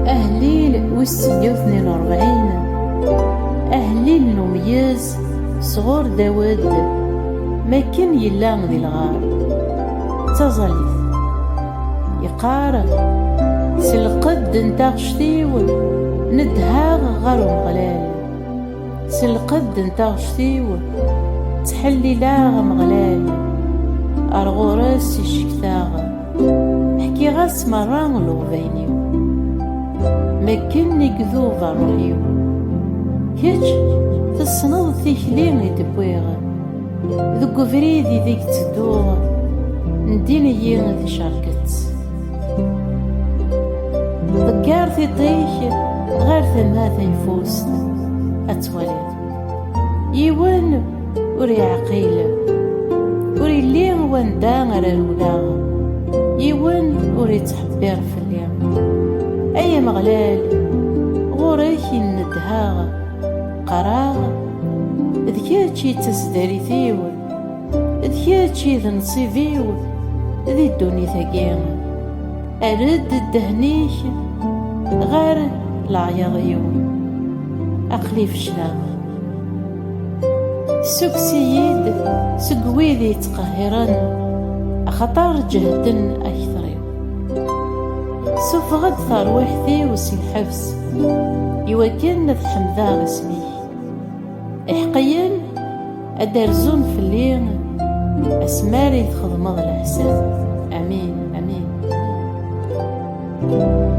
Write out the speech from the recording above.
أهليل وستين وثنين وربعين، أهليل نميز صغور داود ما كان يلا ذي الغار تظليث يقار سلقد انتا غشتيول ندهاغ غار مغلال، سلقد انتا غشتيول تحلي لاغ مغلال أرغورس يشكتاغ حكي غاس مران لوفينيو ما كان يكذوب الرهيو كيتش تصنض تيكلين يدبويغ ذوك فريدي ذيك تدوغ نديني ذي شاركت ذكرتي طيش غير ثماثة يفوست أتولد يوان وري عقيلة وري اللي واندا غير الولاغ يوان وري تحبير في اليوم أي مغلال غوريك ندهاغ قراغ ذكياتشي تسداري ثيول ذكياتشي ذا نصيفيول ذي الدوني ثقيغ أرد الدهنيك غير العياضيون أقلي في شلاغ سوك سيد سقويذي تقهرن أخطار جهدن أكثرين سوف غد ثروحتي وسي الحبس يوكلن ذا اسمي إحقيا أدرزون في الليل أسماري تخدمض الإحسان. آمين آمين, آمين.